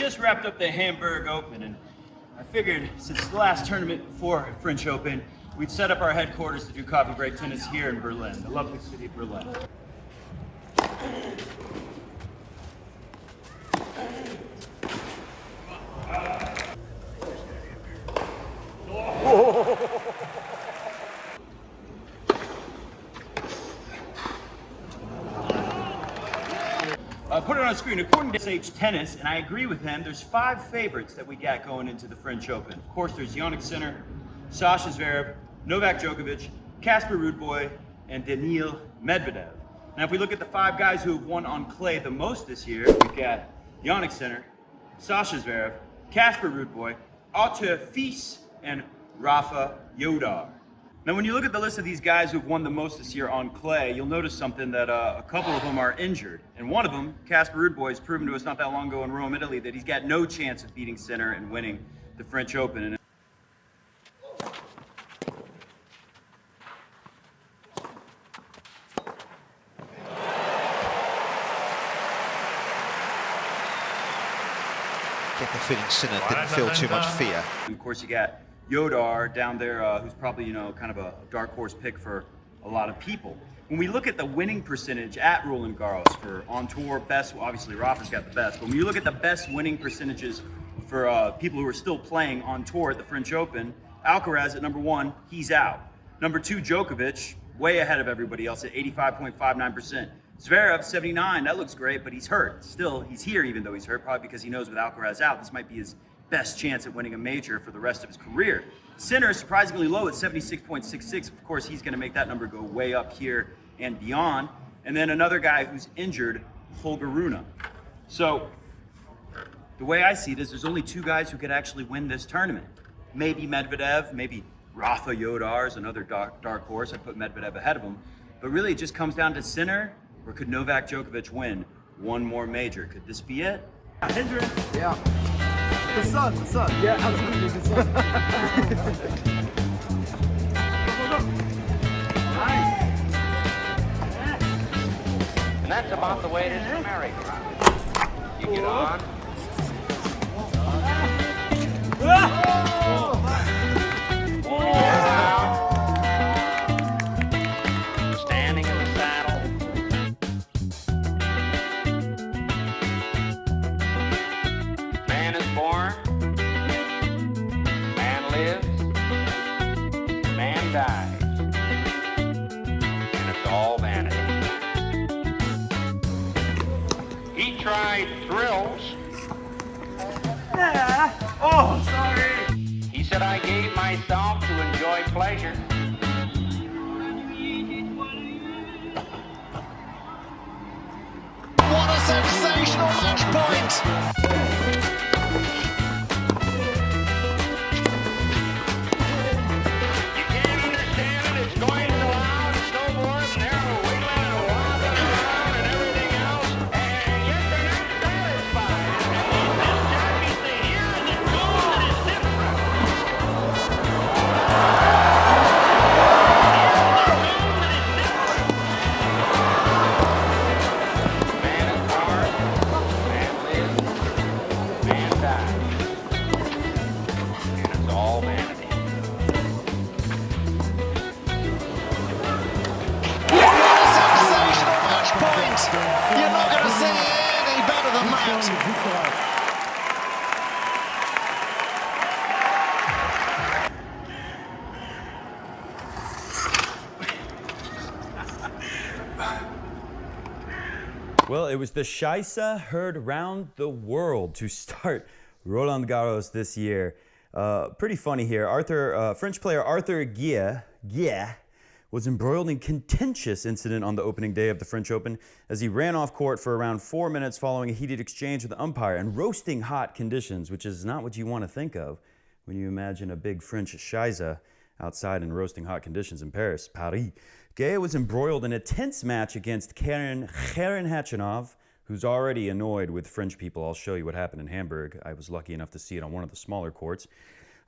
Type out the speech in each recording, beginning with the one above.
just wrapped up the Hamburg Open, and I figured since the last tournament before French Open, we'd set up our headquarters to do coffee break tennis here in Berlin, the lovely city of Berlin. Put it on screen. According to SH Tennis, and I agree with him, there's 5 favorites that we got going into the French Open. Of course, there's Jannik Sinner, Sasha Zverev, Novak Djokovic, Casper Ruud and Daniil Medvedev. Now, if we look at the 5 guys who have won on clay the most this year, we've got Jannik Sinner, Sasha Zverev, Casper Ruud, Arthur Fils, and Rafa Jodar. Now, when you look at the list of these guys who've won the most this year on clay, you'll notice something that a couple of them are injured. And one of them, Casper Ruud, has proven to us not that long ago in Rome, Italy, that he's got no chance of beating Sinner and winning the French Open. And get the feeling Sinner didn't feel too much fear. And of course, you got Jodar down there, who's probably, kind of a dark horse pick for a lot of people. When we look at the winning percentage at Roland Garros for on tour best, well, obviously Rafa's got the best, but when you look at the best winning percentages for people who are still playing on tour at the French Open, Alcaraz at number 1, he's out. Number 2, Djokovic, way ahead of everybody else at 85.59%. Zverev, 79, that looks great, but he's hurt. Still, he's here even though he's hurt, probably because he knows with Alcaraz out, this might be his best chance at winning a major for the rest of his career. Sinner is surprisingly low at 76.66. Of course, he's going to make that number go way up here and beyond. And then another guy who's injured, Holger Rune. So the way I see it is there's only 2 guys who could actually win this tournament. Maybe Medvedev, maybe Rafa Jodar is another dark horse. I put Medvedev ahead of him. But really, it just comes down to Sinner, or could Novak Djokovic win one more major? Could this be it? Hendrick. Yeah. The sun. Yeah, absolutely, the sun. Nice. And that's about the way it is in merry-go-round. You get on. Standing in the saddle. Man is born. Man lives. Man dies. And it's all vanity. He tried thrills. Oh, sorry. He said, I gave myself to enjoy pleasure. What a sensational match point! You can't understand it. It's going so loud and so forth, and they're wiggling and wobbling around and everything else, and yet they're not satisfied. And this jockey say, here is a tune that is different. Man is born, man lives, man dies, and it's all vanity. Sensational match point! You're not going to see any better than that. Well, it was the Scheisse heard round the world to start Roland Garros this year. Pretty funny here. French player Arthur Guillet was embroiled in contentious incident on the opening day of the French Open as he ran off court for around 4 minutes following a heated exchange with the umpire in roasting hot conditions, which is not what you want to think of when you imagine a big French Scheisse outside in roasting hot conditions in Paris. Guillet was embroiled in a tense match against Karen Khachanov, who's already annoyed with French people. I'll show you what happened in Hamburg. I was lucky enough to see it on one of the smaller courts.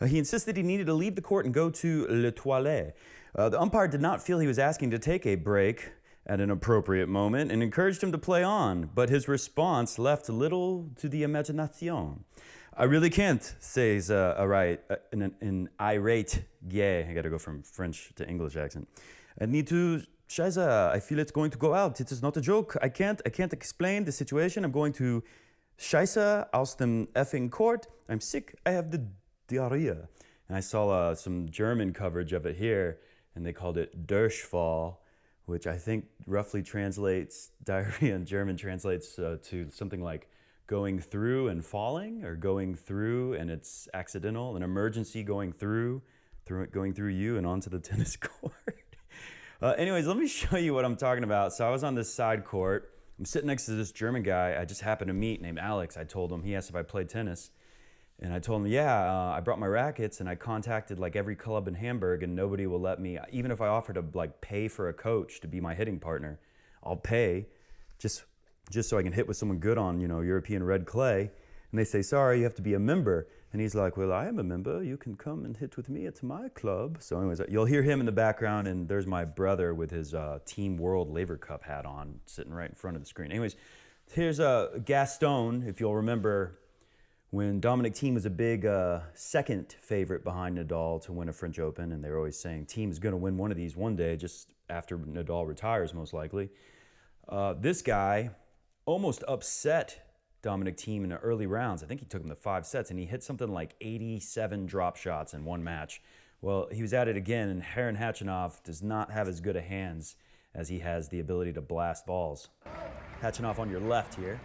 He insisted he needed to leave the court and go to Le Toilette. The umpire did not feel he was asking to take a break, at an appropriate moment and encouraged him to play on, but his response left little to the imagination. I really can't, says an irate Guy. I gotta go from French to English accent. I need to, Scheiße, I feel it's going to go out. It is not a joke. I can't explain the situation. I'm going to Scheiße aus dem effing court. I'm sick. I have the diarrhea. And I saw some German coverage of it here, and they called it Durchfall, which I think roughly translates, diarrhea in German translates to something like going through and falling, or going through and it's accidental, an emergency going through you and onto the tennis court. Anyways, let me show you what I'm talking about. So I was on this side court. I'm sitting next to this German guy I just happened to meet named Alex. I told him, he asked if I played tennis. And I told him, I brought my rackets and I contacted like every club in Hamburg and nobody will let me, even if I offer to like pay for a coach to be my hitting partner, I'll pay just so I can hit with someone good on, European red clay. And they say, sorry, you have to be a member. And he's like, well, I am a member. You can come and hit with me at my club. So anyways, you'll hear him in the background, and there's my brother with his Team World Laver Cup hat on, sitting right in front of the screen. Anyways, here's Gaston, if you'll remember, when Dominic Thiem was a big second favorite behind Nadal to win a French Open, and they were always saying Thiem is going to win one of these one day, just after Nadal retires, most likely. This guy almost upset Dominic Thiem in the early rounds. I think he took him to 5 sets, and he hit something like 87 drop shots in one match. Well, he was at it again, and Karen Khachanov does not have as good a hands as he has the ability to blast balls. Khachanov on your left here.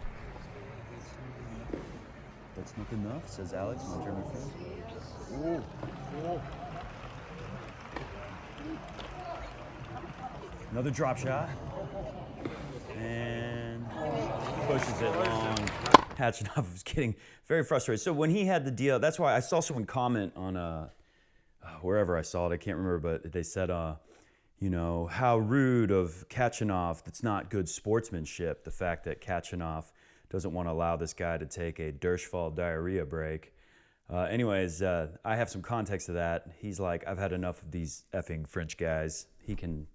That's not enough, says Alex, my German friend. Another drop shot. And pushes it long. Khachanov was getting very frustrated. So when he had the deal, that's why I saw someone comment on wherever I saw it, I can't remember, but they said, how rude of Khachanov. That's not good sportsmanship, the fact that Khachanov doesn't want to allow this guy to take a Durchfall diarrhea break. Anyways, I have some context to that. He's like, I've had enough of these effing French guys. He can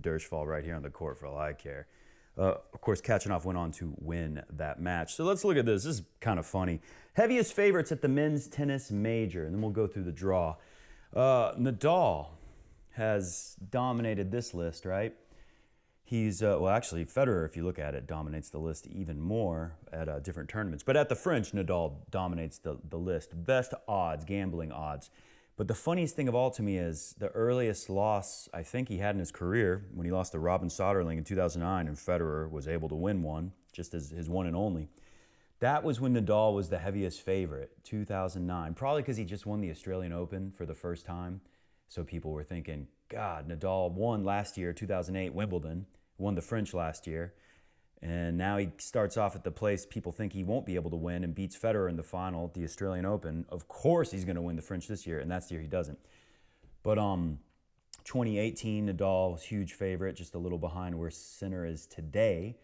Durchfall right here on the court for all I care. Of course, Khachanov went on to win that match. So let's look at this. This is kind of funny. Heaviest favorites at the men's tennis major, and then we'll go through the draw. Nadal has dominated this list, right? He's, actually, Federer, if you look at it, dominates the list even more at different tournaments. But at the French, Nadal dominates the list. Best odds, gambling odds. But the funniest thing of all to me is the earliest loss I think he had in his career, when he lost to Robin Soderling in 2009, and Federer was able to win one, just as his one and only. That was when Nadal was the heaviest favorite, 2009. Probably because he just won the Australian Open for the first time. So people were thinking, God, Nadal won last year, 2008, Wimbledon, won the French last year. And now he starts off at the place people think he won't be able to win and beats Federer in the final at the Australian Open. Of course he's going to win the French this year, and that's the year he doesn't. But 2018, Nadal was huge favorite, just a little behind where Sinner is today.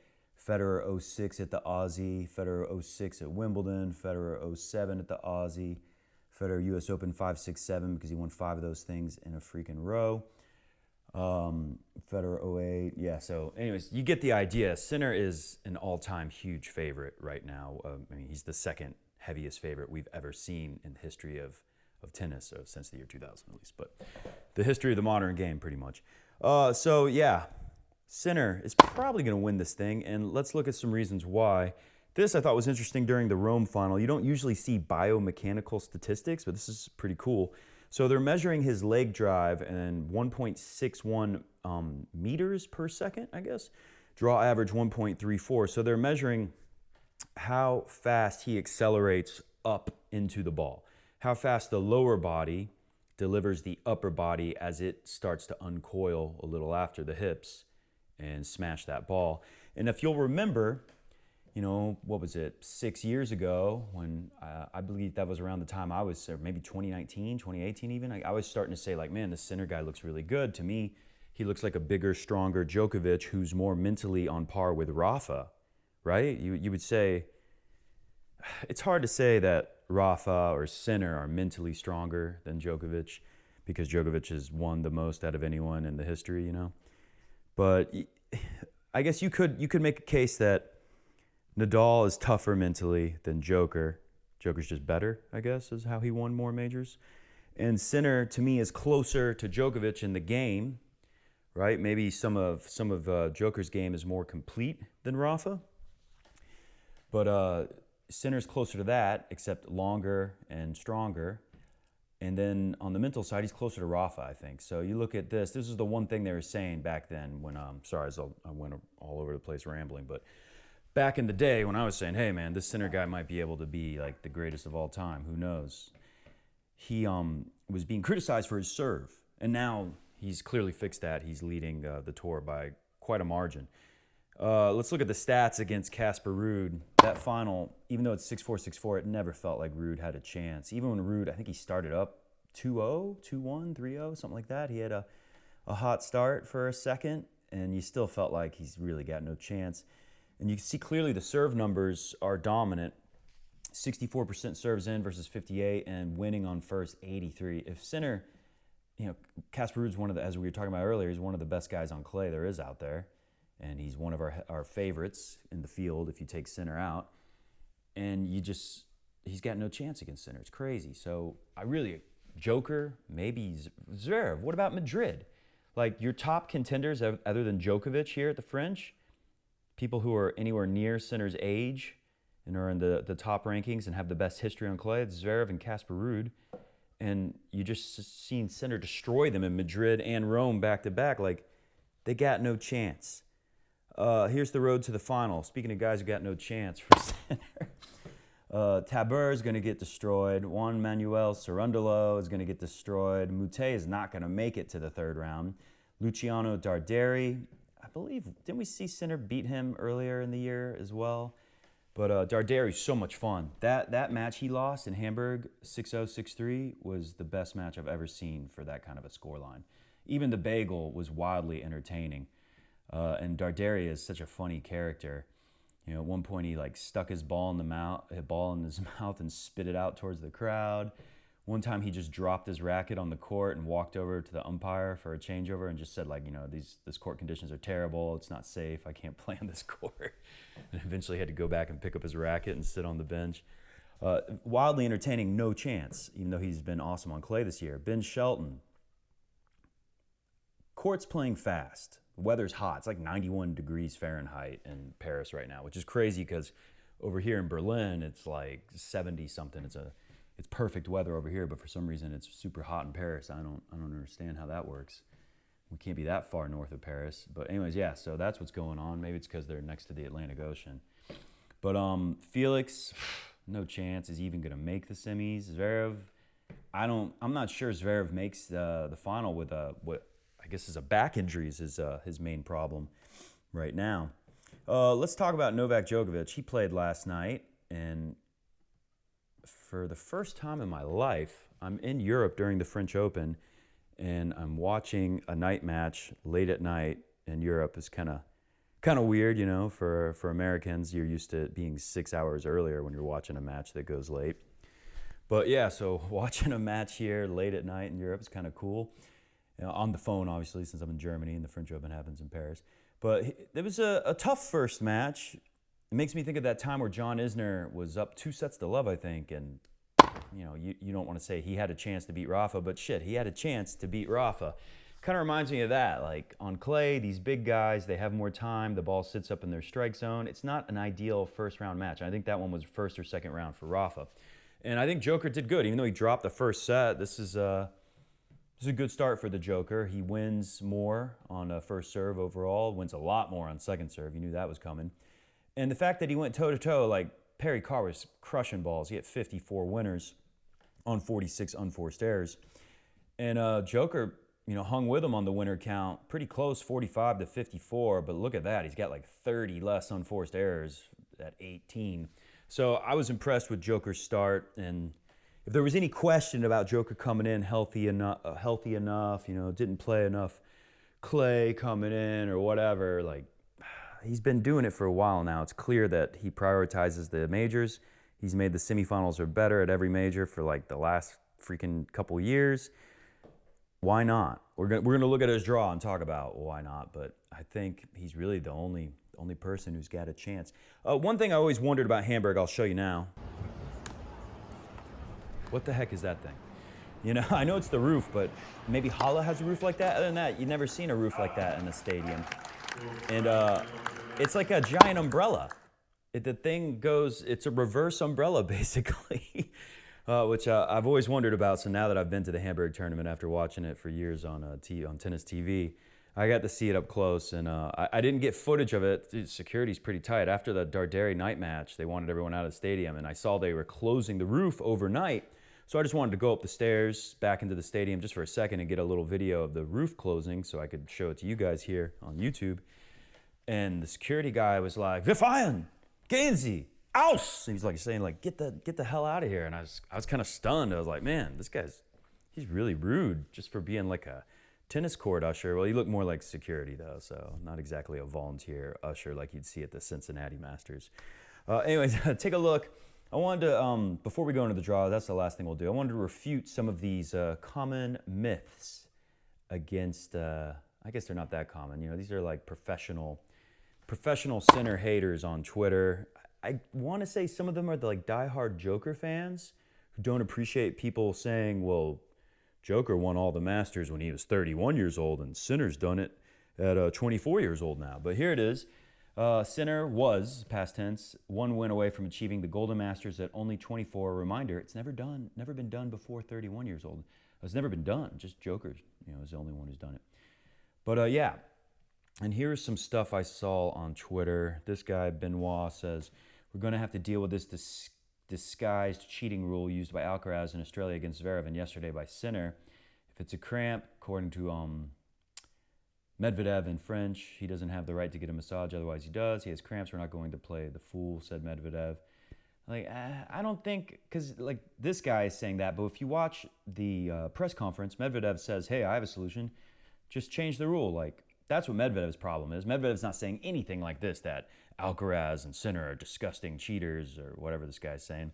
Federer 06 at the Aussie, Federer 06 at Wimbledon, Federer 07 at the Aussie, Federer US Open 5, 6, 7 because he won 5 of those things in a freaking row. Federer 08, yeah, so anyways, you get the idea. Sinner is an all-time huge favorite right now. He's the second heaviest favorite we've ever seen in the history of tennis, so since the year 2000 at least, but the history of the modern game pretty much. So yeah, Sinner is probably going to win this thing, and let's look at some reasons why. This I thought was interesting during the Rome final. You don't usually see biomechanical statistics, but this is pretty cool. So they're measuring his leg drive and 1.61 meters per second, I guess. Draw average 1.34. So they're measuring how fast he accelerates up into the ball, how fast the lower body delivers the upper body as it starts to uncoil a little after the hips and smash that ball. And if you'll remember, what was it, 6 years ago when I believe that was around the time I was, or maybe 2019, 2018 even, I was starting to say like, man, this Sinner guy looks really good. To me, he looks like a bigger, stronger Djokovic who's more mentally on par with Rafa, right? You would say, it's hard to say that Rafa or Sinner are mentally stronger than Djokovic because Djokovic has won the most out of anyone in the history, But I guess you could make a case that Nadal is tougher mentally than Joker. Joker's just better, I guess, is how he won more majors. And Sinner, to me, is closer to Djokovic in the game, right? Maybe some of Joker's game is more complete than Rafa. But Sinner's closer to that, except longer and stronger. And then on the mental side, he's closer to Rafa, I think. So you look at this. This is the one thing they were saying back then when, sorry, I went all over the place rambling, but back in the day when I was saying, hey, man, this Sinner guy might be able to be like the greatest of all time. Who knows? He was being criticized for his serve. And now he's clearly fixed that. He's leading the tour by quite a margin. Let's look at the stats against Casper Ruud. That final, even though it's 6-4, 6-4, it never felt like Ruud had a chance. Even when Ruud, I think he started up 2-0, 2-1, 3-0, something like that. He had a hot start for a second, and you still felt like he's really got no chance. And you can see clearly the serve numbers are dominant. 64% serves in versus 58, and winning on first 83. If Sinner, Casper Ruud's one of the, as we were talking about earlier, he's one of the best guys on clay there is out there. And he's one of our favorites in the field if you take Sinner out. And he's got no chance against Sinner. It's crazy. So Joker, maybe Zverev. What about Madrid? Like your top contenders other than Djokovic here at the French, people who are anywhere near Sinner's age and are in the top rankings and have the best history on clay, it's Zverev and Casper Ruud. And you just seen Sinner destroy them in Madrid and Rome back-to-back. Like, they got no chance. Here's the road to the final. Speaking of guys who got no chance for Sinner, Tabur is going to get destroyed. Juan Manuel Cerundolo is going to get destroyed. Mute is not going to make it to the third round. Luciano Darderi, I believe, didn't we see Sinner beat him earlier in the year as well? But Darderi's so much fun. That match he lost in Hamburg, 6-0, 6-3, was the best match I've ever seen for that kind of a scoreline. Even the bagel was wildly entertaining. And Darderi is such a funny character. At one point he stuck his ball in his mouth and spit it out towards the crowd. One time he just dropped his racket on the court and walked over to the umpire for a changeover and just said this court conditions are terrible. It's not safe. I can't play on this court. And eventually he had to go back and pick up his racket and sit on the bench. Wildly entertaining, no chance, even though he's been awesome on clay this year. Ben Shelton. Court's playing fast. The weather's hot. It's like 91 degrees Fahrenheit in Paris right now, which is crazy because over here in Berlin, it's like 70-something. It's perfect weather over here, but for some reason it's super hot in Paris. I don't understand how that works. We can't be that far north of Paris. But anyways, yeah, so that's what's going on. Maybe it's because they're next to the Atlantic Ocean. But Felix, no chance is even going to make the semis. Zverev, I'm not sure Zverev makes the final with what I guess is a back injury is his main problem right now. Let's talk about Novak Djokovic. He played last night, and for the first time in my life, I'm in Europe during the French Open, and I'm watching a night match late at night in Europe. It's kind of weird, for Americans. You're used to it being 6 hours earlier when you're watching a match that goes late. But yeah, so watching a match here late at night in Europe is kind of cool. On the phone, obviously, since I'm in Germany and the French Open happens in Paris. But it was a tough first match. It makes me think of that time where John Isner was up 2-0, I think, and you don't want to say he had a chance to beat Rafa, but shit, he had a chance to beat Rafa. Kind of reminds me of that. Like on clay, these big guys, they have more time. The ball sits up in their strike zone. It's not an ideal first-round match. I think that one was first or second round for Rafa. And I think Joker did good. Even though he dropped the first set, this is a good start for the Joker. He wins more on first serve overall, wins a lot more on second serve. You knew that was coming. And the fact that he went toe-to-toe, like Perry Carr was crushing balls. He had 54 winners on 46 unforced errors. And Joker, hung with him on the winner count, pretty close, 45 to 54. But look at that. He's got like 30 less unforced errors at 18. So I was impressed with Joker's start. And if there was any question about Joker coming in healthy enough, didn't play enough clay coming in or whatever, he's been doing it for a while now. It's clear that he prioritizes the majors. He's made the semifinals or better at every major for the last freaking couple years. why not? We're gonna look at his draw and talk about why not, but I think he's really the only person who's got a chance. One thing I always wondered about Hamburg, I'll show you now. What the heck is that thing? You know, I know it's the roof, but maybe Halle has a roof like that. Other than that, you've never seen a roof like that in a stadium. And it's like a giant umbrella. The thing goes, it's a reverse umbrella, basically, which I've always wondered about. So now that I've been to the Hamburg tournament after watching it for years on tennis TV, I got to see it up close, and I didn't get footage of it. Dude, security's pretty tight. After the Darderi night match, they wanted everyone out of the stadium, and I saw they were closing the roof overnight. So I just wanted to go up the stairs back into the stadium just for a second and get a little video of the roof closing so I could show it to you guys here on YouTube. And the security guy was like, "Wir feiern, gehen Sie, aus!" He's like saying, like, get the hell out of here. And I was kind of stunned. I was like, man, he's really rude just for being like a tennis court usher. Well, he looked more like security though, so not exactly a volunteer usher like you'd see at the Cincinnati Masters. Anyways, take a look. I wanted to, before we go into the draw, that's the last thing we'll do. I wanted to refute some of these common myths against, I guess they're not that common. You know, these are like professional center haters on Twitter. I want to say some of them are the like diehard Joker fans who don't appreciate people saying, well, Joker won all the Masters when he was 31 years old and Sinner's done it at 24 years old now. But here it is. Sinner was, past tense, one win away from achieving the Golden Masters at only 24. A reminder, it's never been done before 31 years old. It's never been done. Just Joker, is the only one who's done it. But yeah, and here's some stuff I saw on Twitter. This guy, Benoit, says, we're going to have to deal with this disguised cheating rule used by Alcaraz in Australia against Zverev and yesterday by Sinner. If it's a cramp, according to Medvedev in French, he doesn't have the right to get a massage, otherwise he does. He has cramps, we're not going to play the fool, said Medvedev. Like, I don't think, because like this guy is saying that, but if you watch the press conference, Medvedev says, hey, I have a solution, just change the rule. Like, that's what Medvedev's problem is. Medvedev's not saying anything like this, that Alcaraz and Sinner are disgusting cheaters or whatever this guy's saying.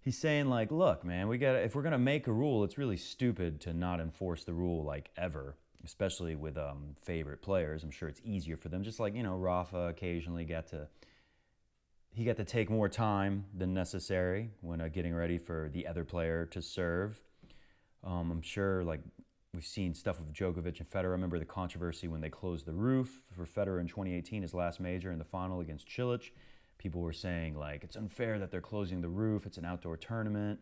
He's saying like, look, man, if we're going to make a rule, it's really stupid to not enforce the rule like ever. Especially with favorite players. I'm sure it's easier for them. Just like, Rafa occasionally got to take more time than necessary when getting ready for the other player to serve. I'm sure, like, we've seen stuff with Djokovic and Federer. I remember the controversy when they closed the roof for Federer in 2018, his last major in the final against Cilic. People were saying, like, it's unfair that they're closing the roof. It's an outdoor tournament.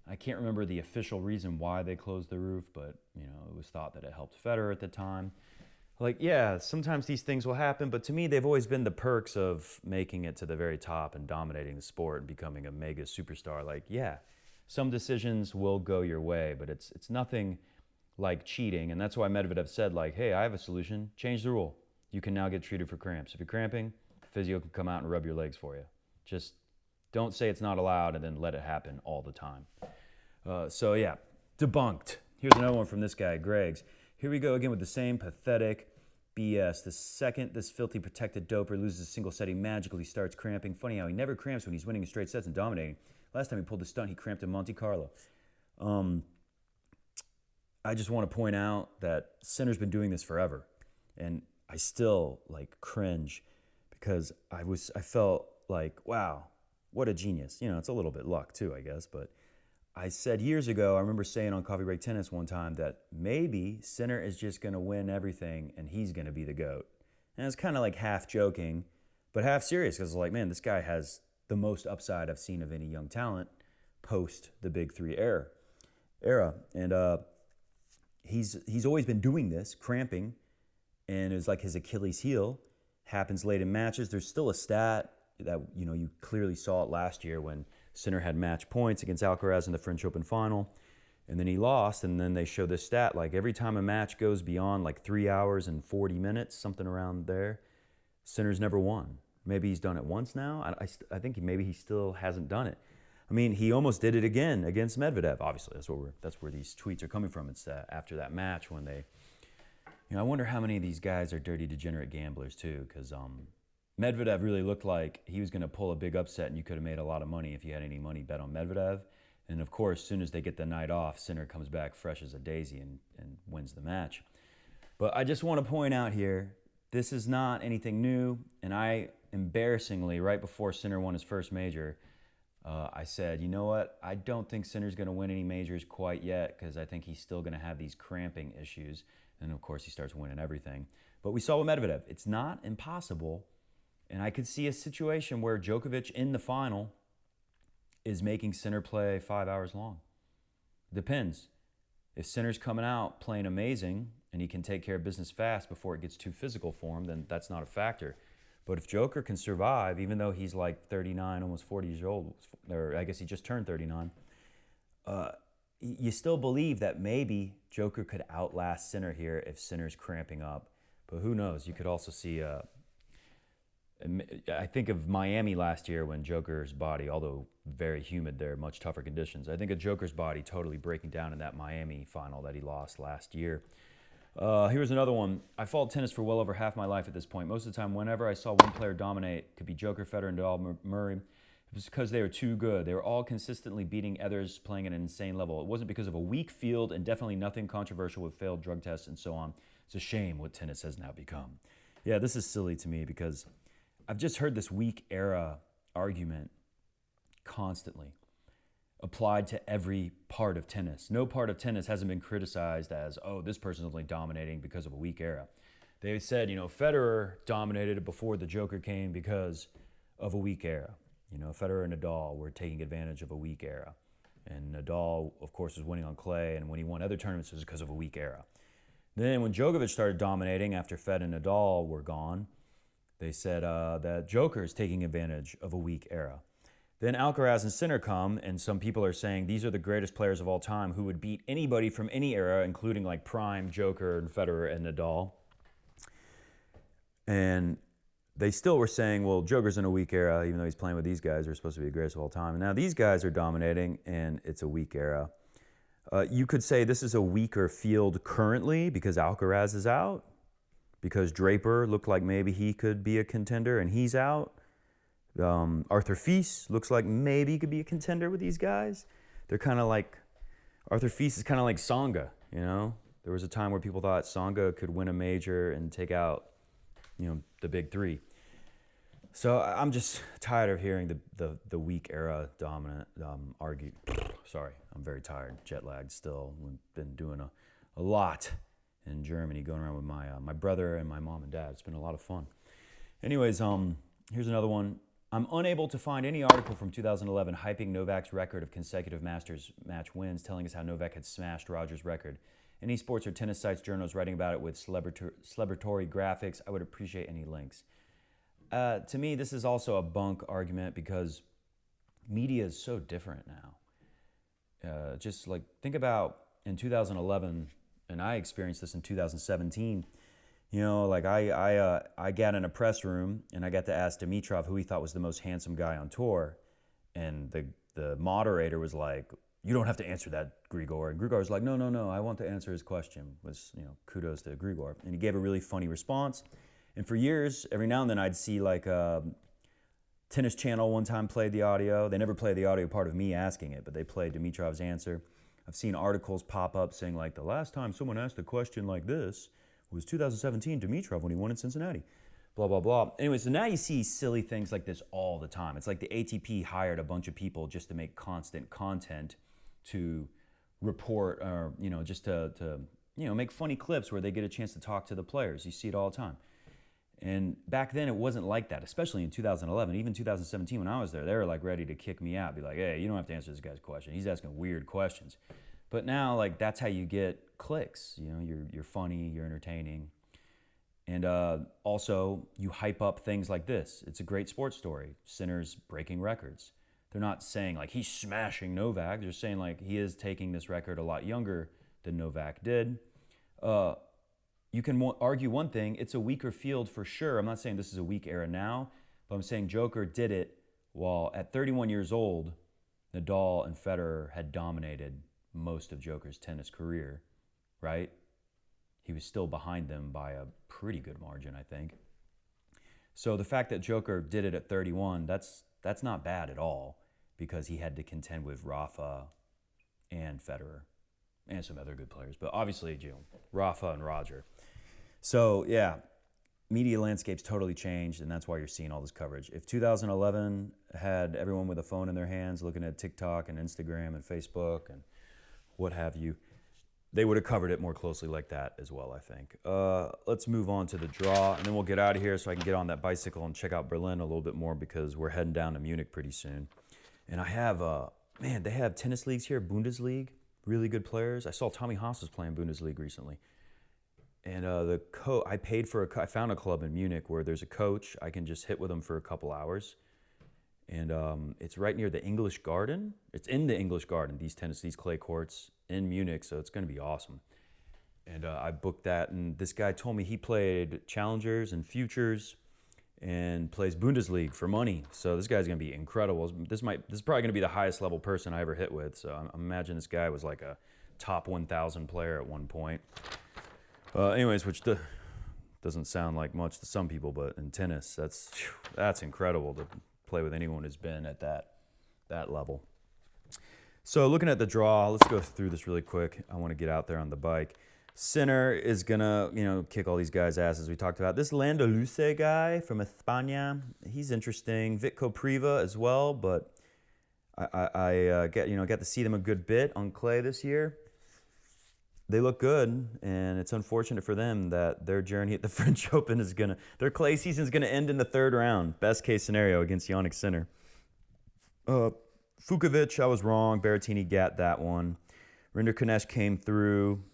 I can't remember the official reason why they closed the roof, but, it was thought that it helped Federer at the time. Like, yeah, sometimes these things will happen, but to me, they've always been the perks of making it to the very top and dominating the sport and becoming a mega superstar. Like, yeah, some decisions will go your way, but it's nothing like cheating, and that's why Medvedev said, like, hey, I have a solution, change the rule. You can now get treated for cramps. If you're cramping, physio can come out and rub your legs for you. Just don't say it's not allowed and then let it happen all the time. So yeah, debunked. Here's another one from this guy, Greg's. Here we go again with the same pathetic BS. The second this filthy protected doper loses a single set, he magically starts cramping. Funny how he never cramps when he's winning in straight sets and dominating. Last time he pulled the stunt, he cramped in Monte Carlo. I just want to point out that Sinner's been doing this forever. And I still, like, cringe because I felt like, wow, what a genius. It's a little bit luck too, I guess, but I said years ago, I remember saying on Coffee Break Tennis one time that maybe Sinner is just going to win everything and he's going to be the GOAT. And it's kind of like half joking, but half serious because it's like, man, this guy has the most upside I've seen of any young talent post the Big Three era. And he's always been doing this, cramping, and it's like his Achilles heel happens late in matches. There's still a stat that, you clearly saw it last year when Sinner had match points against Alcaraz in the French Open final, and then he lost, and then they show this stat, like every time a match goes beyond like 3 hours and 40 minutes, something around there, Sinner's never won. Maybe he's done it once now. I think maybe he still hasn't done it. I mean, he almost did it again against Medvedev. Obviously, that's where these tweets are coming from. It's after that match when they, I wonder how many of these guys are dirty, degenerate gamblers too, because Medvedev really looked like he was going to pull a big upset and you could have made a lot of money if you had any money bet on Medvedev. And of course, as soon as they get the night off, Sinner comes back fresh as a daisy and wins the match. But I just want to point out here, this is not anything new. And I, embarrassingly, right before Sinner won his first major, I said, you know what? I don't think Sinner's going to win any majors quite yet because I think he's still going to have these cramping issues. And of course, he starts winning everything. But we saw with Medvedev, it's not impossible. And I could see a situation where Djokovic in the final is making Sinner play 5 hours long. Depends. If Sinner's coming out playing amazing and he can take care of business fast before it gets too physical for him, then that's not a factor. But if Joker can survive, even though he's like 39, almost 40 years old, or I guess he just turned 39, you still believe that maybe Joker could outlast Sinner here if Sinner's cramping up. But who knows? You could also see, I think of Miami last year when Joker's body, although very humid there, much tougher conditions, I think of Joker's body totally breaking down in that Miami final that he lost last year. Here's another one. I followed tennis for well over half my life at this point. Most of the time, whenever I saw one player dominate, it could be Joker, Federer, and Nadal, Murray, it was because they were too good. They were all consistently beating others, playing at an insane level. It wasn't because of a weak field and definitely nothing controversial with failed drug tests and so on. It's a shame what tennis has now become. Yeah, this is silly to me because I've just heard this weak era argument constantly applied to every part of tennis. No part of tennis hasn't been criticized as, oh, this person's only dominating because of a weak era. They said, Federer dominated before the Joker came because of a weak era. Federer and Nadal were taking advantage of a weak era. And Nadal, of course, was winning on clay, and when he won other tournaments, it was because of a weak era. Then when Djokovic started dominating after Fed and Nadal were gone, they said that Joker is taking advantage of a weak era. Then Alcaraz and Sinner come, and some people are saying these are the greatest players of all time who would beat anybody from any era, including like prime Joker and Federer and Nadal. And they still were saying, well, Joker's in a weak era, even though he's playing with these guys who are supposed to be the greatest of all time. And now these guys are dominating, and it's a weak era. You could say this is a weaker field currently because Alcaraz is out, because Draper looked like maybe he could be a contender, and he's out. Arthur Fils looks like maybe he could be a contender with these guys. They're kind of like, Arthur Fils is kind of like Tsonga, There was a time where people thought Tsonga could win a major and take out, the big three. So I'm just tired of hearing the weak era dominant argue. Sorry, I'm very tired, jet lagged still. We've been doing a lot in Germany, going around with my brother and my mom and dad. It's been a lot of fun. Anyways, here's another one. I'm unable to find any article from 2011 hyping Novak's record of consecutive Masters match wins, telling us how Novak had smashed Roger's record. Any sports or tennis sites, journals writing about it with celebratory graphics, I would appreciate any links. To me, this is also a bunk argument because media is so different now. Just like, think about in 2011, and I experienced this in 2017, I got in a press room and I got to ask Dimitrov who he thought was the most handsome guy on tour. And the moderator was like, you don't have to answer that, Grigor. And Grigor was like, no, I want to answer his question. Kudos to Grigor. And he gave a really funny response. And for years, every now and then I'd see Tennis Channel one time played the audio. They never played the audio part of me asking it, but they played Dimitrov's answer. I've seen articles pop up saying the last time someone asked a question like this was 2017 Dimitrov when he won in Cincinnati, blah, blah, blah. Anyway, so now you see silly things like this all the time. It's like the ATP hired a bunch of people just to make constant content to report or, just to make funny clips where they get a chance to talk to the players. You see it all the time. And back then it wasn't like that, especially in 2011, even 2017 when I was there, they were ready to kick me out, be like, hey, you don't have to answer this guy's question. He's asking weird questions. But now, that's how you get clicks. You're funny, you're entertaining. And also, you hype up things like this. It's a great sports story. Sinner's breaking records. They're not saying, he's smashing Novak. They're saying, he is taking this record a lot younger than Novak did. You can argue one thing. It's a weaker field for sure. I'm not saying this is a weak era now, but I'm saying Joker did it while at 31 years old, Nadal and Federer had dominated most of Joker's tennis career, right? He was still behind them by a pretty good margin, I think. So the fact that Joker did it at 31, that's not bad at all because he had to contend with Rafa, and Federer, and some other good players. But obviously, Rafa and Roger. So, yeah, media landscape's totally changed, and that's why you're seeing all this coverage. If 2011 had everyone with a phone in their hands looking at TikTok and Instagram and Facebook and what have you, they would have covered it more closely like that as well, I think. Let's move on to the draw, and then we'll get out of here so I can get on that bicycle and check out Berlin a little bit more because we're heading down to Munich pretty soon. And I have, they have tennis leagues here, Bundesliga, really good players. I saw Tommy Haas was playing Bundesliga recently. And I found a club in Munich where there's a coach. I can just hit with him for a couple hours. And it's right near the English Garden. It's in the English Garden, these clay courts in Munich, so it's going to be awesome. And I booked that, and this guy told me he played Challengers and Futures and plays Bundesliga for money. So this guy's going to be incredible. This is probably going to be the highest level person I ever hit with. So I imagine this guy was like a top 1,000 player at one point. Anyways, which doesn't sound like much to some people, but in tennis, that's incredible to play with anyone who's been at that level. So looking at the draw, let's go through this really quick. I want to get out there on the bike. Sinner is gonna, kick all these guys' asses we talked about. This Landaluce guy from España, he's interesting. Vit Kopriva as well, but I got to see them a good bit on clay this year. They look good, and it's unfortunate for them that their journey at the French Open their clay season is gonna end in the third round. Best case scenario against Jannik Sinner. Fukovic, I was wrong. Berrettini got that one. Rinderknecht came through.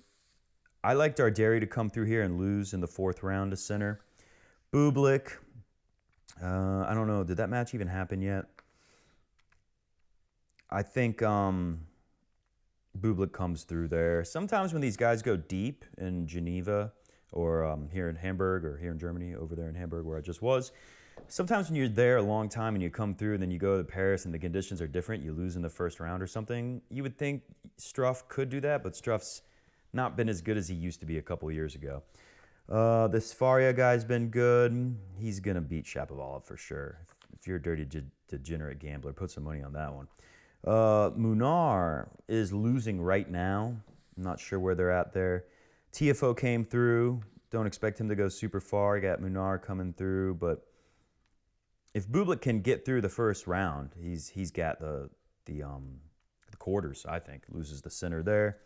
I like Darderi to come through here and lose in the fourth round to Sinner. Bublik, I don't know. Did that match even happen yet? I think Bublik comes through there. Sometimes when these guys go deep in Geneva or here in Hamburg or here in Germany, over there in Hamburg where I just was, sometimes when you're there a long time and you come through and then you go to Paris and the conditions are different, you lose in the first round or something, you would think Struff could do that, but Struff's not been as good as he used to be a couple years ago. This Faria guy's been good. He's going to beat Shapovalov for sure. If you're a dirty, degenerate gambler, put some money on that one. Munar is losing right now. I'm not sure where they're at there. TFO came through. Don't expect him to go super far. I got Munar coming through, but if Bublik can get through the first round, he's got the quarters, I think. Loses the Sinner there.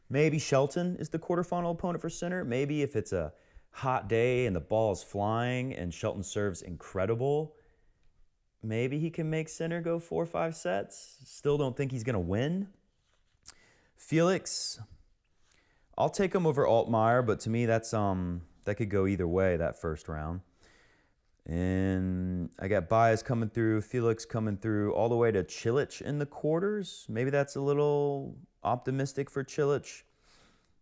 Maybe Shelton is the quarterfinal opponent for Sinner. Maybe if it's a hot day and the ball is flying and Shelton serves incredible, maybe he can make Sinner go 4 or 5 sets. Still don't think he's going to win. Felix, I'll take him over Altmaier, but to me that could go either way, that first round. And I got Baez coming through, Felix coming through, all the way to Cilic in the quarters. Maybe that's a little optimistic for Cilic.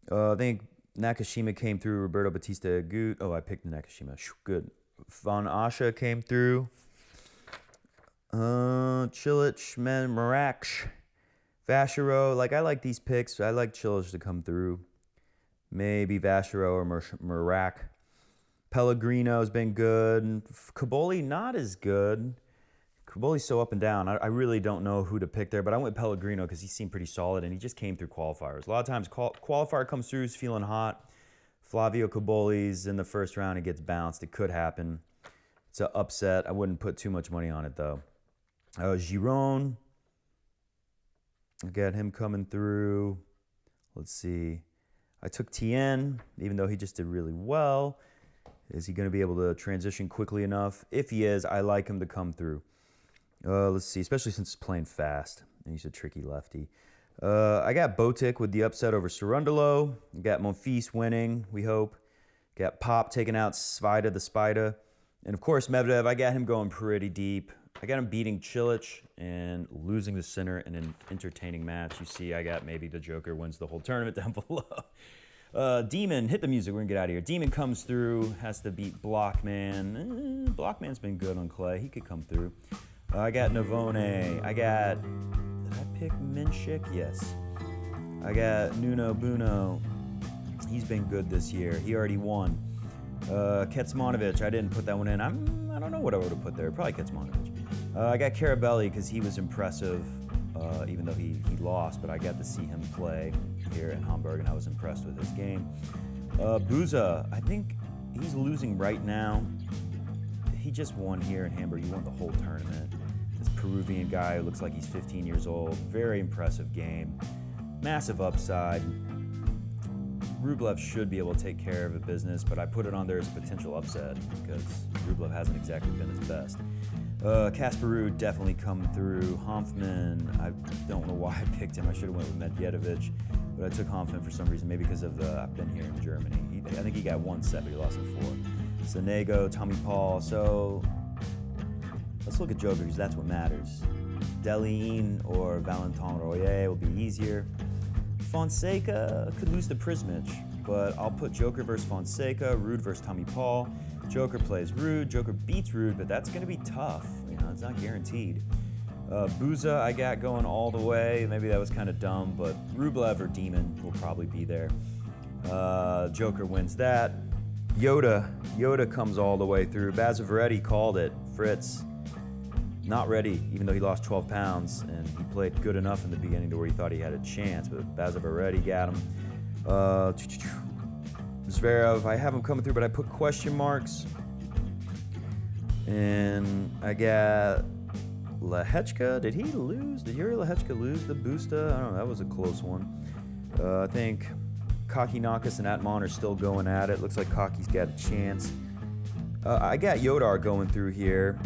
I think Nakashima came through, Roberto Batista Agut. Oh, I picked Nakashima. Good. Van Asche came through. Cilic, Marak, Vachereau. I like these picks. I like Cilic to come through. Maybe Vachereau or Marak. Pellegrino's been good. Caboli, not as good. Caboli's so up and down. I really don't know who to pick there, but I went Pellegrino because he seemed pretty solid, and he just came through qualifiers. A lot of times, qualifier comes through, he's feeling hot. Flavio Caboli's in the first round, it gets bounced. It could happen. It's an upset. I wouldn't put too much money on it, though. Giron, I got him coming through. Let's see. I took Tien, even though he just did really well. Is he going to be able to transition quickly enough? If he is, I like him to come through. Let's see, especially since he's playing fast. And he's a tricky lefty. I got Botic with the upset over Cerundolo. Got Monfils winning, we hope. Got Pop taking out Svida the Spider. And of course, Medvedev, I got him going pretty deep. I got him beating Cilic and losing the Sinner in an entertaining match. You see, I got maybe the Joker wins the whole tournament down below. Demon, hit the music. We're going to get out of here. Demon comes through, has to beat Blockman. Blockman's been good on clay. He could come through. I got Navone. Did I pick Minchik? Yes. I got Nuno Buno. He's been good this year. He already won. Kecmanovic, I didn't put that one in. I don't know what I would have put there. Probably Kecmanovic. I got Carabelli because he was impressive even though he lost, but I got to see him play here in Hamburg, and I was impressed with his game. Buza, I think he's losing right now. He just won here in Hamburg. He won the whole tournament. This Peruvian guy who looks like he's 15 years old. Very impressive game. Massive upside. Rublev should be able to take care of a business, but I put it on there as a potential upset because Rublev hasn't exactly been his best. Casper Ruud definitely come through. Hanfmann, I don't know why I picked him. I should have went with Medvedevic, but I took Hanfmann for some reason, maybe because of I've been here in Germany. I think he got 1 set, but he lost in 4. Sonego, Tommy Paul. So let's look at Joker because that's what matters. Deline or Valentin Royer will be easier. Fonseca could lose to Prismic, but I'll put Joker versus Fonseca, Ruud versus Tommy Paul. Joker plays Ruud, Joker beats Ruud, but that's going to be tough. It's not guaranteed. Buza I got going all the way. Maybe that was kind of dumb, but Rublev or Demon will probably be there. Joker wins that. Yoda comes all the way through. Bazavaretti called it. Fritz, not ready, even though he lost 12 pounds, and he played good enough in the beginning to where he thought he had a chance, but Bazavaretti got him. Zverev, I have him coming through, but I put question marks. And I got Lehechka. Did he lose? Did Yuri Lehechka lose the Busta? I don't know. That was a close one. I think Kakinakis and Atman are still going at it. Looks like Kaki's got a chance. I got Yodar going through here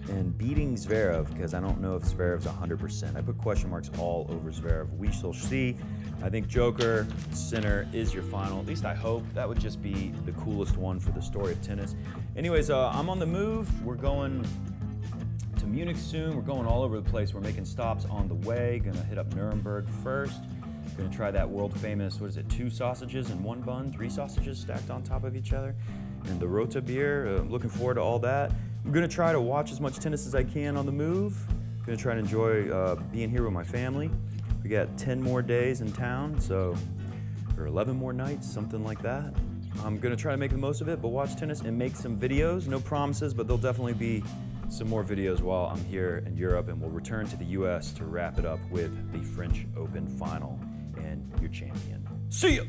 and beating Zverev because I don't know if Zverev's 100%. I put question marks all over Zverev. We shall see. I think Joker, Sinner is your final. At least I hope. That would just be the coolest one for the story of tennis. Anyways, I'm on the move. We're going to Munich soon. We're going all over the place. We're making stops on the way. Gonna hit up Nuremberg first. Gonna try that world famous, 2 sausages in 1 bun, 3 sausages stacked on top of each other. And the Rota beer. Looking forward to all that. I'm gonna try to watch as much tennis as I can on the move. Gonna try to enjoy being here with my family. We got 10 more days in town, or 11 more nights, something like that. I'm gonna try to make the most of it, but watch tennis and make some videos. No promises, but there'll definitely be some more videos while I'm here in Europe, and we'll return to the US to wrap it up with the French Open final and your champion. See ya!